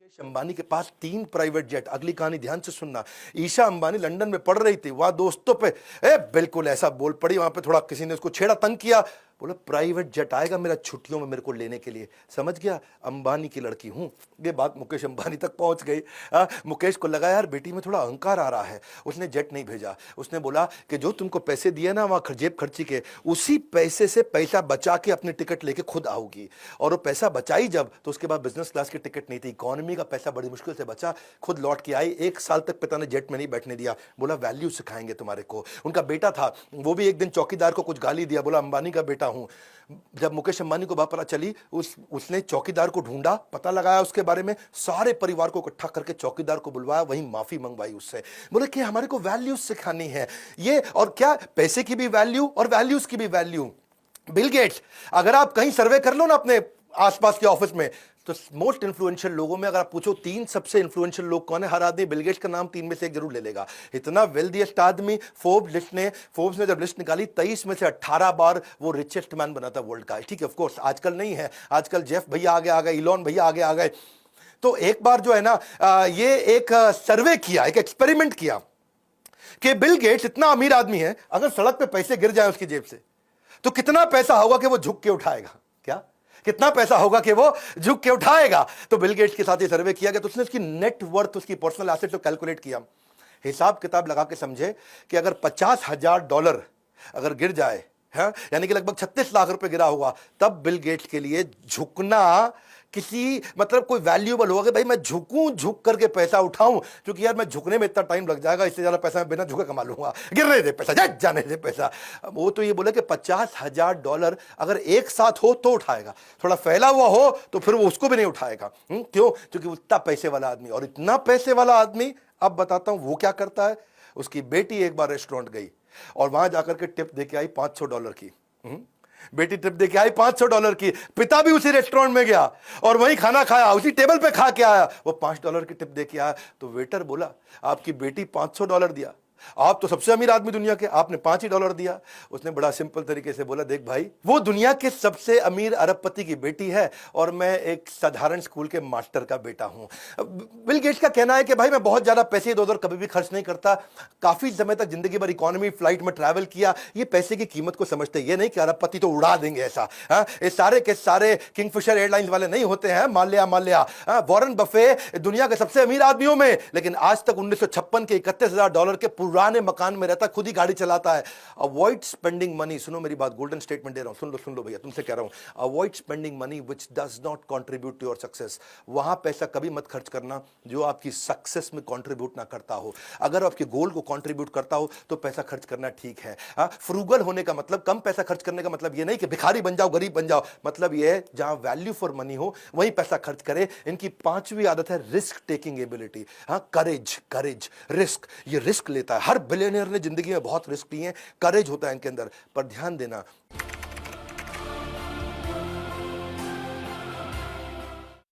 मुकेश अंबानी के पास 3 private jet. अगली कहानी ध्यान से सुनना। ईशा अंबानी लंदन में पढ़ रही थी, वहां दोस्तों पे बिल्कुल ऐसा बोल पड़ी, वहां पे थोड़ा किसी ने उसको छेड़ा, तंग किया, बोला प्राइवेट जेट आएगा मेरा छुट्टियों में मेरे को लेने के लिए। समझ गया, अंबानी की लड़की हूं। ये बात मुकेश अंबानी तक पहुंच गई। मुकेश को लगा यार बेटी में थोड़ा अहंकार आ रहा है, उसने जेट नहीं भेजा। उसने बोला कि जो तुमको पैसे दिए ना वहां जेब खर्ची के, उसी पैसे से पैसा बचा के अपनी टिकट लेके खुद आओगी। और वो पैसा बचाई जब, तो उसके बाद बिजनेस क्लास की टिकट नहीं थी, इकोनॉमी का पैसा बड़ी मुश्किल से बचा, खुद लौट के आई। 1 साल तक पिता ने जेट में नहीं बैठने दिया, बोला वैल्यू सिखाएंगे तुम्हारे को। उनका बेटा था, वो भी एक दिन चौकीदार को कुछ गाली दिया, बोला अंबानी का बेटा हूं। जब मुकेश अंबानी को बात पता चली, उसने चौकीदार को ढूंढा, पता लगाया उसके बारे में, सारे परिवार को इकट्ठा करके चौकीदार को बुलवाया, वहीं माफी मंगवाई उससे। बोले कि हमारे को वैल्यूज सिखानी है ये, और क्या पैसे की भी वैल्यू और वैल्यूज की भी वैल्यू। बिल गेट्स, अगर आप कहीं सर्वे कर लो ना अपने आसपास के ऑफिस में, तो मोस्ट इन्फ्लुएंशियल लोगों में अगर आप पूछो 3 सबसे इन्फ्लुएंशियल लोग कौन है, हर आदमी बिल गेट्स का नाम 3 में से एक जरूर ले लेगा। इतना वेल्दीएस्ट आदमी। फोर्ब्स ने जब लिस्ट निकाली, 23 में से 18 बार वो रिचेस्ट मैन बना था वर्ल्ड का। ठीक है, ऑफ कोर्स आजकल नहीं है, आजकल जेफ भैया आगे आ गए, इलॉन भैया आगे आ गए। तो एक बार जो है ना, ये एक सर्वे किया, एक एक्सपेरिमेंट किया कि बिल गेट्स इतना अमीर आदमी है, अगर सड़क पे पैसे गिर जाए उसकी जेब से, तो कितना पैसा होगा कि वो झुक के उठाएगा। क्या, कितना पैसा होगा कि वो झुक के उठाएगा। तो बिल गेट्स के साथ ये सर्वे किया गया, तो उसने उसकी नेट वर्थ, उसकी पर्सनल एसेट को कैलकुलेट किया, हिसाब किताब लगा के समझे कि अगर $50,000 अगर गिर जाए, है यानी कि लगभग 36 लाख रुपए गिरा होगा, तब बिल गेट्स के लिए झुकना किसी मतलब कोई वैल्यूएबल होगा कि भाई मैं झुकूं, झुक करके पैसा उठाऊं, क्योंकि यार मैं झुकने में इतना टाइम लग जाएगा, इससे ज्यादा पैसा मैं बिना झुके कमा लूंगा, गिरने दे पैसा, जाने दे पैसा। वो तो ये बोले कि $50,000 अगर एक साथ हो तो उठाएगा, थोड़ा फैला हुआ हो तो फिर वो उसको भी नहीं उठाएगा। क्यों? क्योंकि उतना पैसे वाला आदमी, और इतना पैसे वाला आदमी, अब बताता हूं वो क्या करता है। उसकी बेटी एक बार रेस्टोरेंट गई और वहां जाकर के टिप देके आई $500 की। बेटी टिप देके आई $500 की, पिता भी उसी रेस्टोरेंट में गया और वहीं खाना खाया, उसी टेबल पे खा के आया, वो $5 की टिप देके आया। तो वेटर बोला आपकी बेटी $500 दिया, आप तो सबसे अमीर आदमी दुनिया के, आपने $5 ही दिया। उसने बड़ा सिंपल तरीके से बोला, देख भाई, वो दुनिया के सबसे अमीर अरबपति की बेटी है और मैं एक साधारण स्कूल के मास्टर का बेटा हूं। बिल गेट्स का कहना है कि भाई मैं बहुत ज्यादा पैसे इधर उधर कभी भी खर्च नहीं करता, काफी समय तक जिंदगी भर इकोनॉमी फ्लाइट में ट्रैवल किया, ये पैसे की कीमत को समझते, ये नहीं कि अरबपति तो उड़ा देंगे ऐसा। ये सारे के सारे किंगफिशर एयरलाइंस वाले नहीं होते हैं, माल्या। वॉरेन बफे दुनिया के सबसे अमीर आदमियों में, लेकिन आज तक 1956 के $31,000 के पुराने मकान में रहता, खुद ही गाड़ी चलाता है। अवॉइड स्पेंडिंग मनी, सुनो मेरी बात, गोल्डन स्टेटमेंट दे रहा हूं, सुन लो भैया, तुमसे कह रहा हूं, avoid spending money which does not contribute to your success. वहां पैसा कभी मत खर्च करना जो आपकी सक्सेस में कंट्रीब्यूट ना करता हो। अगर आपके गोल को कंट्रीब्यूट करता हो तो पैसा खर्च करना ठीक है। फ्रूगल होने का मतलब, कम पैसा खर्च करने का मतलब ये नहीं कि भिखारी बन जाओ, गरीब बन जाओ, मतलब ये है जहां वैल्यू फॉर मनी हो वहीं पैसा खर्च करे। इनकी 5वीं आदत है रिस्क टेकिंग एबिलिटी। करेज, रिस्क, ये रिस्क लेता है। हर बिलियनियर ने जिंदगी में बहुत रिस्क लिए हैं, करेज होता है इनके अंदर। पर ध्यान देना,